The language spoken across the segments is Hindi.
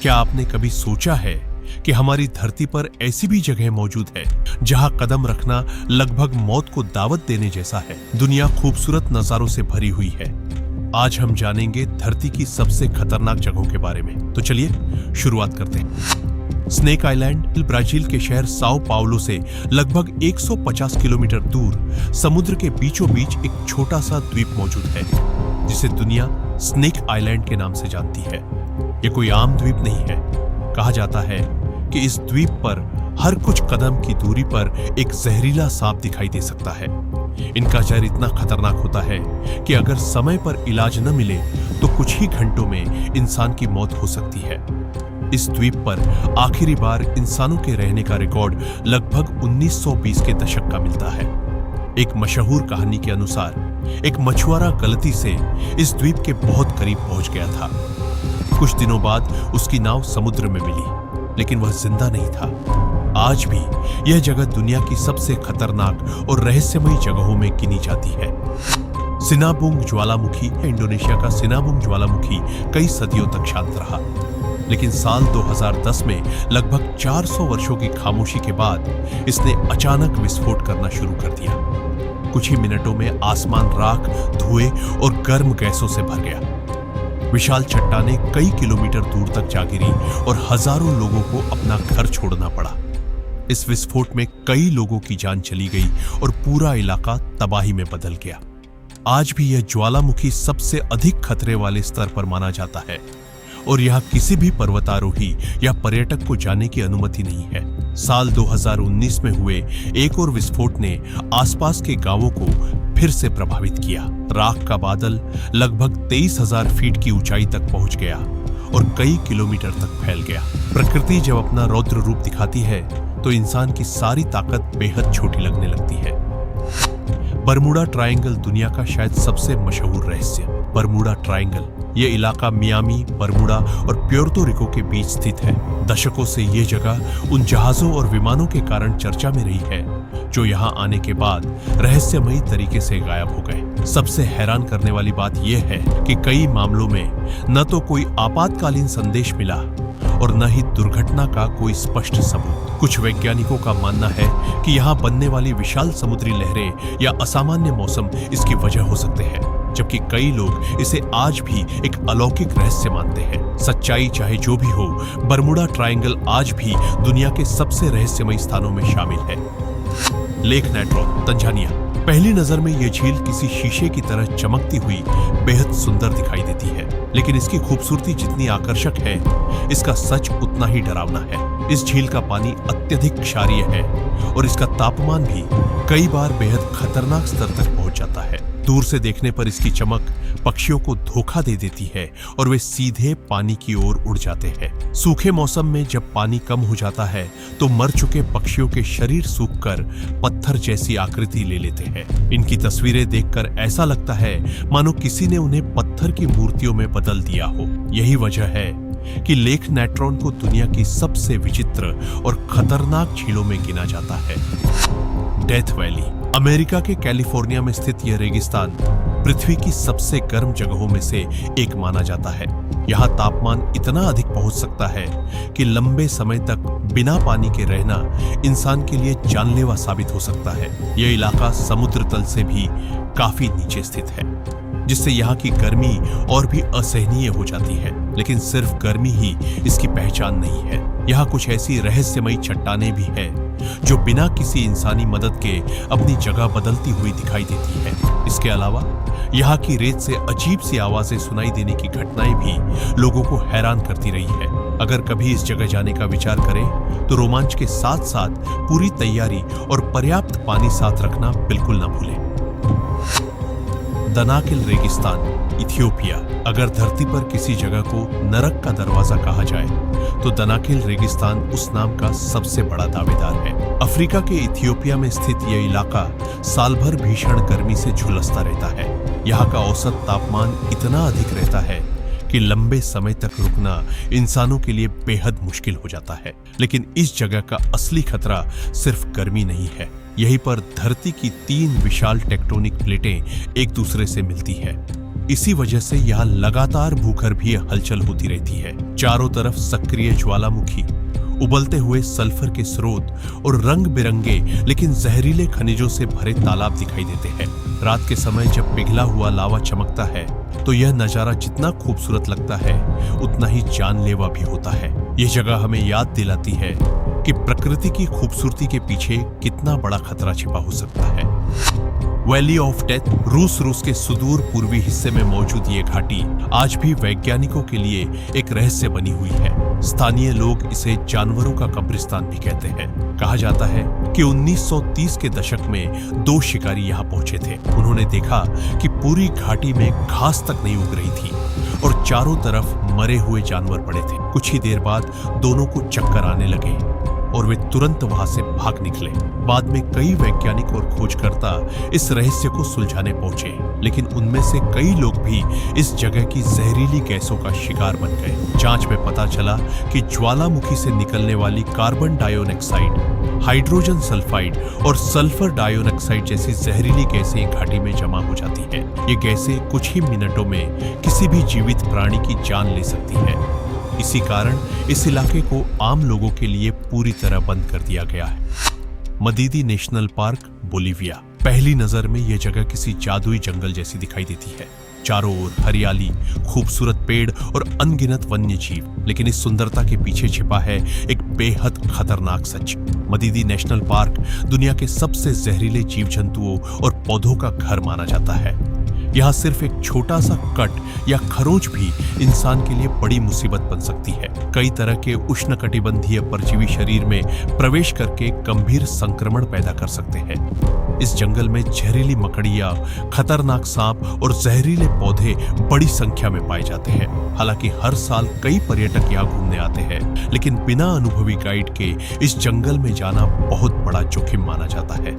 क्या आपने कभी सोचा है कि हमारी धरती पर ऐसी भी जगह मौजूद है जहां कदम रखना लगभग मौत को दावत देने जैसा है। दुनिया खूबसूरत नजारों से भरी हुई है। आज हम जानेंगे धरती की सबसे खतरनाक जगहों के बारे में। तो चलिए शुरुआत करते हैं। स्नेक आइलैंड ब्राजील के शहर साओ पाउलो से लगभग 150 किलोमीटर दूर समुद्र के बीचों बीच एक छोटा सा द्वीप मौजूद है जिसे दुनिया स्नेक आइलैंड के नाम से जानती है। यह कोई आम द्वीप नहीं है। कहा जाता है कि इस द्वीप पर हर कुछ कदम की दूरी पर एक जहरीला सांप दिखाई दे सकता है। इनका जहर इतना खतरनाक होता है कि अगर समय पर इलाज न मिले तो कुछ ही घंटों में इंसान की मौत हो सकती है। इस द्वीप पर आखिरी बार इंसानों के रहने का रिकॉर्ड लगभग 1920 के दशक का मिलता है। एक मशहूर कहानी के अनुसार एक मछुआरा गलती से इस द्वीप के बहुत करीब पहुंच गया था। कुछ दिनों बाद उसकी नाव समुद्र में मिली, लेकिन वह जिंदा नहीं था। आज भी यह जगह दुनिया की सबसे खतरनाक और रहस्यमयी जगहों में गिनी जाती है। सिनाबुंग ज्वालामुखी इंडोनेशिया का सिनाबुंग ज्वालामुखी कई सदियों तक शांत रहा, लेकिन साल 2010 में लगभग 400 वर्षों की खामोशी के बाद इसने अचानक विस्फोट करना शुरू कर दिया। कुछ ही मिनटों में आसमान राख, धुएं और गर्म गैसों से भर गया। विशाल चट्टानें कई किलोमीटर दूर तक जा गिरी और हजारों लोगों को अपना घर छोड़ना पड़ा। इस विस्फोट में कई लोगों की जान चली गई और पूरा इलाका तबाही में बदल गया। आज भी यह ज्वालामुखी सबसे अधिक खतरे वाले स्तर पर माना जाता है और यहां किसी भी पर्वतारोही या पर्यटक को जाने की अनुमति नहीं है। साल 2019 में हुए एक और विस्फोट ने आसपास के गांवों को फिर से प्रभावित किया। राख का बादल लगभग 23,000 फीट की ऊंचाई तक पहुंच गया और कई किलोमीटर तक फैल गया। प्रकृति जब अपना रौद्र रूप दिखाती है तो इंसान की सारी ताकत बेहद छोटी लगने लगती है। बरमूडा ट्रायंगल दुनिया का शायद सबसे मशहूर रहस्य। बरमूडा ट्रायंगल यह इलाका मियामी, बरमूडा और प्योर्तो रिको के बीच स्थित है। दशकों से यह जगह उन जहाजों और विमानों के कारण चर्चा में रही है जो यहां आने के बाद रहस्यमयी तरीके से गायब हो गए। सबसे हैरान करने वाली बात यह है कि कई मामलों में न तो कोई आपातकालीन संदेश मिला और न ही दुर्घटना का कोई स्पष्ट सबूत। कुछ वैज्ञानिकों का मानना है कि यहाँ बनने वाली विशाल समुद्री लहरें या असामान्य मौसम इसकी वजह हो सकते हैं, जबकि कई लोग इसे आज भी एक अलौकिक रहस्य मानते हैं। सच्चाई चाहे जो भी हो, बरमूडा ट्रायंगल आज भी दुनिया के सबसे रहस्यमयी स्थानों में शामिल है। Lake Natron, Tanzania. पहली नजर में यह झील किसी शीशे की तरह चमकती हुई बेहद सुंदर दिखाई देती है, लेकिन इसकी खूबसूरती जितनी आकर्षक है, इसका सच उतना ही डरावना है। इस झील का पानी अत्यधिक क्षारीय है और इसका तापमान भी कई बार बेहद खतरनाक स्तर तक पहुंच जाता है। दूर से देखने पर इसकी चमक पक्षियों को धोखा दे देती है और वे सीधे पानी की ओर उड़ जाते हैं। सूखे मौसम में जब पानी कम हो जाता है तो मर चुके पक्षियों के शरीर सूखकर पत्थर जैसी आकृति ले लेते हैं। इनकी तस्वीरें देखकर ऐसा लगता है मानो किसी ने उन्हें पत्थर की मूर्तियों में बदल दिया हो। यही वजह है कि लेक नेट्रॉन को दुनिया की सबसे विचित्र और खतरनाक झीलों में गिना जाता है। डेथ वैली, अमेरिका के कैलिफोर्निया में स्थित यह रेगिस्तान पृथ्वी की सबसे गर्म जगहों में से एक माना जाता है। यहाँ तापमान इतना अधिक पहुंच सकता है कि लंबे समय तक बिना पानी के रहना इंसान के लिए जानलेवा साबित हो सकता है। यह इलाका समुद्र तल से भी काफी नीचे स्थित है, जिससे यहाँ की गर्मी और भी असहनीय हो जाती है। लेकिन सिर्फ गर्मी ही इसकी पहचान नहीं है। यहाँ कुछ ऐसी रहस्यमयी चट्टानें भी हैं जो बिना किसी इंसानी मदद के अपनी जगह बदलती हुई दिखाई देती है। इसके अलावा यहाँ की रेत से अजीब सी आवाजें सुनाई देने की घटनाएं भी लोगों को हैरान करती रही है। अगर कभी इस जगह जाने का विचार करें तो रोमांच के साथ साथ पूरी तैयारी और पर्याप्त पानी साथ रखना बिल्कुल न भूलें। दनाकिल रेगिस्तान, इथियोपिया। अगर धरती पर किसी जगह को नरक का दरवाजा कहा जाए तो दनाकिल रेगिस्तान उस नाम का सबसे बड़ा दावेदार है। अफ्रीका के इथियोपिया में स्थित यह इलाका साल भर भीषण गर्मी से झुलसता रहता है। यहाँ का औसत तापमान इतना अधिक रहता है कि लंबे समय तक रुकना इंसानों के लिए बेहद मुश्किल हो जाता है। लेकिन इस जगह का असली खतरा सिर्फ गर्मी नहीं है। यहीं पर धरती की 3 विशाल टेक्टोनिक प्लेटें एक दूसरे से मिलती हैं। इसी वजह से यहाँ लगातार भूगर्भीय हलचल होती रहती है। चारों तरफ सक्रिय ज्वालामुखी, उबलते हुए सल्फर के स्रोत और रंग बिरंगे लेकिन जहरीले खनिजों से भरे तालाब दिखाई देते हैं। रात के समय जब पिघला हुआ लावा चमकता है तो यह नजारा जितना खूबसूरत लगता है उतना ही जानलेवा भी होता है। यह जगह हमें याद दिलाती है कि प्रकृति की खूबसूरती के पीछे कितना बड़ा खतरा छिपा हो सकता है। वैली ऑफ डेथ रूस के सुदूर पूर्वी हिस्से में मौजूद ये घाटी आज भी वैज्ञानिकों के लिए एक रहस्य बनी हुई है। स्थानीय लोग इसे जानवरों का कब्रिस्तान भी कहते हैं। कहा जाता है कि 1930 के दशक में 2 शिकारी यहाँ पहुंचे थे। उन्होंने देखा कि पूरी घाटी में घास तक नहीं उग रही थी और चारों तरफ मरे हुए जानवर पड़े थे। कुछ ही देर बाद दोनों को चक्कर आने लगे और वे तुरंत वहां से भाग निकले। बाद में कई वैज्ञानिक और खोजकर्ता इस रहस्य को सुलझाने पहुंचे, लेकिन उनमें से कई लोग भी इस जगह की जहरीली गैसों का शिकार बन गए। जांच में पता चला कि ज्वालामुखी से निकलने वाली कार्बन डाइऑक्साइड, हाइड्रोजन सल्फाइड और सल्फर डाइऑक्साइड जैसी जहरीली गैसें घाटी में जमा हो जाती हैं। ये गैसें कुछ ही मिनटों में किसी भी जीवित प्राणी की जान ले सकती हैं। इसी कारण इस इलाके को आम लोगों के लिए पूरी तरह बंद कर दिया गया है। मदीदी नेशनल पार्क, बोलिविया। पहली नजर में यह जगह किसी जादुई जंगल जैसी दिखाई देती है। चारों ओर हरियाली, खूबसूरत पेड़ और अनगिनत वन्य जीव, लेकिन इस सुंदरता के पीछे छिपा है एक बेहद खतरनाक सच। मदीदी नेशनल पार्क दुनिया के सबसे जहरीले जीव जंतुओं और पौधों का घर माना जाता है। यहाँ सिर्फ एक छोटा सा कट या खरोंच भी इंसान के लिए बड़ी मुसीबत बन सकती है। कई तरह के उष्णकटिबंधीय परजीवी शरीर में प्रवेश करके गंभीर संक्रमण पैदा कर सकते हैं। इस जंगल में जहरीली मकड़ियाँ, खतरनाक सांप और जहरीले पौधे बड़ी संख्या में पाए जाते हैं। हालांकि हर साल कई पर्यटक यहाँ घूमने आते हैं, लेकिन बिना अनुभवी गाइड के इस जंगल में जाना बहुत बड़ा जोखिम माना जाता है।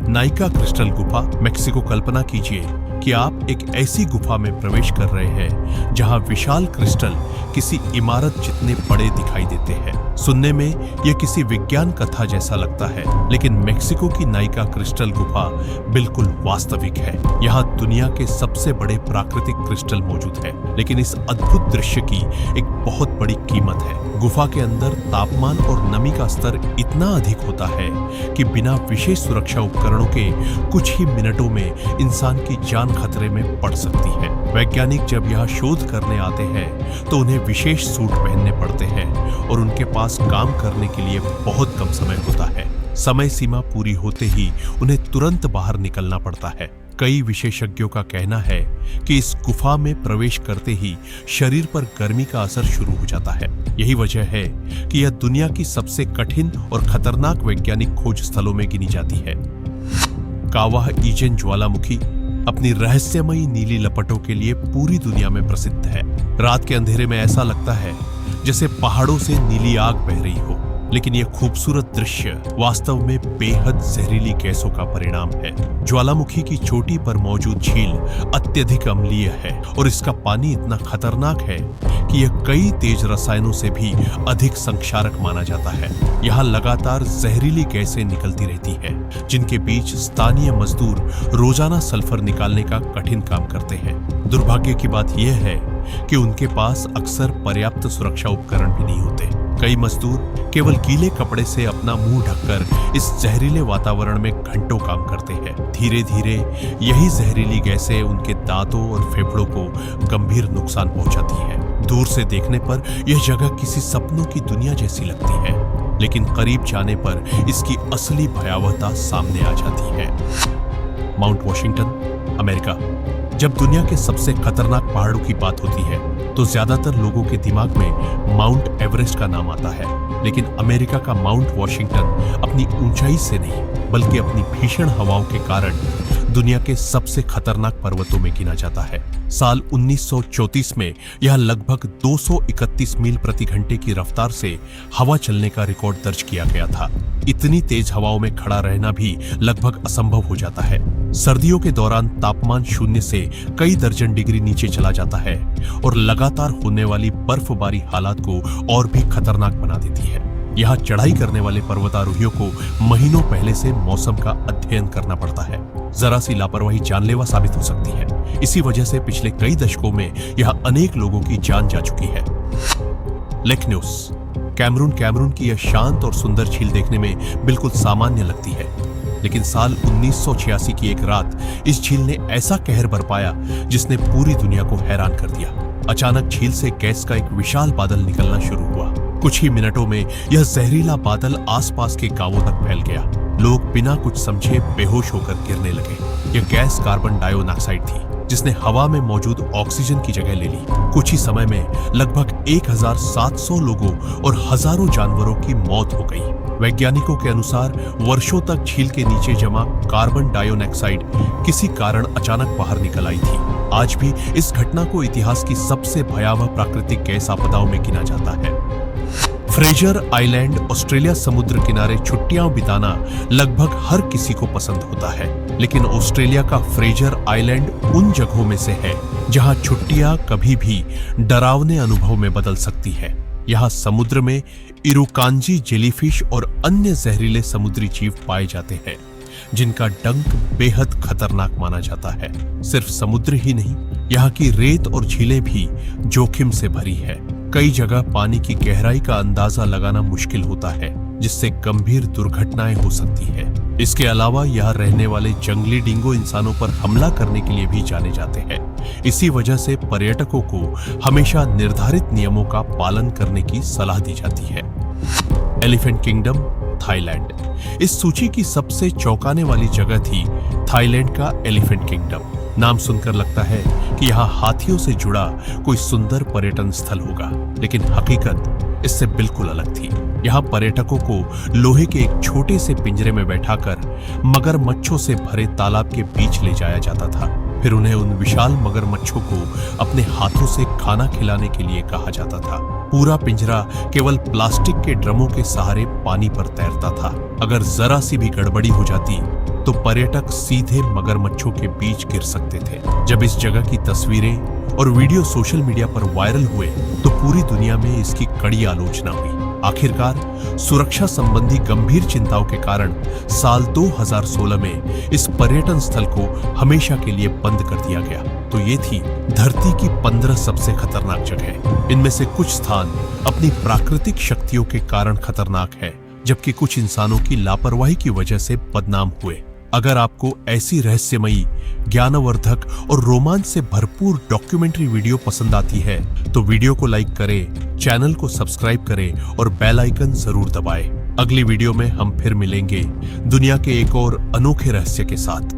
नाइका क्रिस्टल गुफा, मेक्सिको। कल्पना कीजिए कि आप एक ऐसी गुफा में प्रवेश कर रहे हैं जहां विशाल क्रिस्टल किसी इमारत जितने बड़े दिखाई देते हैं। सुनने में यह किसी विज्ञान कथा जैसा लगता है, लेकिन मेक्सिको की नाइका क्रिस्टल गुफा बिल्कुल वास्तविक है। यहाँ दुनिया के सबसे बड़े प्राकृतिक क्रिस्टल मौजूद है, लेकिन इस अद्भुत दृश्य की एक बहुत बड़ी कीमत है। गुफा के अंदर तापमान और नमी का स्तर इतना अधिक होता है कि बिना विशेष सुरक्षा उपकरणों के कुछ ही मिनटों में इंसान की जान खतरे में पड़ सकती है। वैज्ञानिक जब यहाँ शोध करने आते हैं तो उन्हें विशेष सूट पहनने पड़ते हैं और उनके पास काम करने के लिए बहुत कम समय होता है। समय सीमा पूरी होते ही उन्हें तुरंत बाहर निकलना पड़ता है। कई विशेषज्ञों का कहना है कि इस गुफा में प्रवेश करते ही शरीर पर गर्मी का असर शुरू हो जाता है। यही वजह है कि यह दुनिया की सबसे कठिन और खतरनाक वैज्ञानिक खोज स्थलों में गिनी जाती है। कावाह इजेन ज्वालामुखी अपनी रहस्यमयी नीली लपटों के लिए पूरी दुनिया में प्रसिद्ध है। रात के अंधेरे में ऐसा लगता है जैसे पहाड़ों से नीली आग बह रही हो, लेकिन यह खूबसूरत दृश्य वास्तव में बेहद जहरीली गैसों का परिणाम है। ज्वालामुखी की चोटी पर मौजूद झील अत्यधिक अम्लीय है और इसका पानी इतना खतरनाक है कि यह कई तेज रसायनों से भी अधिक संक्षारक माना जाता है। यहाँ लगातार जहरीली गैसें निकलती रहती हैं, जिनके बीच स्थानीय मजदूर रोजाना सल्फर निकालने का कठिन काम करते हैं। दुर्भाग्य की बात यह है कि उनके पास अक्सर पर्याप्त सुरक्षा उपकरण भी नहीं होते। कई मजदूर केवल गीले कपड़े से अपना मुंह ढककर इस जहरीले वातावरण में घंटों काम करते हैं। धीरे धीरे यही जहरीली गैसें उनके दांतों और फेफड़ों को गंभीर नुकसान पहुंचाती है। दूर से देखने पर यह जगह किसी सपनों की दुनिया जैसी लगती है, लेकिन करीब जाने पर इसकी असली भयावहता सामने आ जाती है। Mount Washington, America. जब दुनिया के सबसे खतरनाक पहाड़ों की बात होती है तो ज्यादातर लोगों के दिमाग में माउंट एवरेस्ट का नाम आता है, लेकिन अमेरिका का माउंट वॉशिंगटन अपनी ऊंचाई से नहीं बल्कि अपनी भीषण हवाओं के कारण दुनिया के सबसे खतरनाक पर्वतों में गिना जाता है। साल 1934 में यह लगभग 231 मील प्रति घंटे की रफ्तार से हवा चलने का रिकॉर्ड दर्ज किया गया था। इतनी तेज हवाओं में खड़ा रहना भी लगभग असंभव हो जाता है। सर्दियों के दौरान तापमान 0 से कई दर्जन डिग्री नीचे चला जाता है और लगातार होने वाली बर्फबारी हालात को और भी खतरनाक बना देती है। यहाँ चढ़ाई करने वाले पर्वतारोहियों को महीनों पहले से मौसम का अध्ययन करना पड़ता है। जरा सी लापरवाही जानलेवा साबित हो सकती है। इसी वजह से पिछले कई दशकों में यहां अनेक लोगों की जान जा चुकी है। लेक न्यूस कैमरून की यह शांत और सुंदर झील देखने में बिल्कुल सामान्य लगती है, लेकिन साल 1986 की एक रात इस झील ने ऐसा कहर बरपाया जिसने पूरी दुनिया को हैरान कर दिया। अचानक झील से गैस का एक विशाल बादल निकलना शुरू हुआ। कुछ ही मिनटों में यह जहरीला बादल आसपास के गांवों तक फैल गया। लोग बिना कुछ समझे बेहोश होकर गिरने लगे। यह गैस कार्बन डाइऑक्साइड थी, जिसने हवा में मौजूद ऑक्सीजन की जगह ले ली। कुछ ही समय में लगभग 1700 लोगों और हजारों जानवरों की मौत हो गई। वैज्ञानिकों के अनुसार वर्षों तक झील के नीचे जमा कार्बन डाइऑक्साइड किसी कारण अचानक बाहर निकल आई थी। आज भी इस घटना को इतिहास की सबसे भयावह प्राकृतिक गैस आपदाओं में गिना जाता है। फ्रेजर आइलैंड ऑस्ट्रेलिया समुद्र किनारे छुट्टियां बिताना लगभग हर किसी को पसंद होता है, लेकिन ऑस्ट्रेलिया का फ्रेजर आइलैंड उन जगहों में से है जहां छुट्टियां कभी भी डरावने अनुभव में बदल सकती है। यहाँ समुद्र में इरुकांजी जेलीफिश और अन्य जहरीले समुद्री जीव पाए जाते हैं, जिनका डंक बेहद खतरनाक माना जाता है। सिर्फ समुद्र ही नहीं, यहाँ की रेत और झीलें भी जोखिम से भरी है। कई जगह पानी की गहराई का अंदाजा लगाना मुश्किल होता है, जिससे गंभीर दुर्घटनाएं हो सकती है। इसके अलावा यहाँ रहने वाले जंगली डिंगो इंसानों पर हमला करने के लिए भी जाने जाते हैं। इसी वजह से पर्यटकों को हमेशा निर्धारित नियमों का पालन करने की सलाह दी जाती है। Elephant kingdom, Thailand. इस सूची की सबसे चौंकाने वाली जगह थी थाईलैंड का एलिफेंट किंगडम। नाम सुनकर लगता है कि यहाँ हाथियों से जुड़ा कोई सुंदर पर्यटन स्थल होगा, लेकिन हकीकत इससे बिल्कुल अलग थी। यहाँ पर्यटकों को लोहे के एक छोटे से पिंजरे में बैठाकर मगरमच्छों से भरे तालाब के बीच ले जाया जाता था। फिर उन्हें उन विशाल मगरमच्छों को अपने हाथों से खाना खिलाने के लिए कहा जाता था। पूरा पिंजरा केवल प्लास्टिक के ड्रमों के सहारे पानी पर तैरता था। अगर जरा सी भी गड़बड़ी हो जाती तो पर्यटक सीधे मगरमच्छों के बीच गिर सकते थे। जब इस जगह की तस्वीरें और वीडियो सोशल मीडिया पर वायरल हुए तो पूरी दुनिया में इसकी कड़ी आलोचना हुई। आखिरकार सुरक्षा संबंधी गंभीर चिंताओं के कारण साल 2016 में इस पर्यटन स्थल को हमेशा के लिए बंद कर दिया गया। तो ये थी धरती की 15 सबसे खतरनाक जगह। इनमें से कुछ स्थान अपनी प्राकृतिक शक्तियों के कारण खतरनाक है, जबकि कुछ इंसानों की लापरवाही की वजह से बदनाम हुए। अगर आपको ऐसी रहस्यमयी, ज्ञानवर्धक और रोमांच से भरपूर डॉक्यूमेंट्री वीडियो पसंद आती है तो वीडियो को लाइक करें, चैनल को सब्सक्राइब करें और बेल आइकन जरूर दबाएं। अगली वीडियो में हम फिर मिलेंगे दुनिया के एक और अनोखे रहस्य के साथ।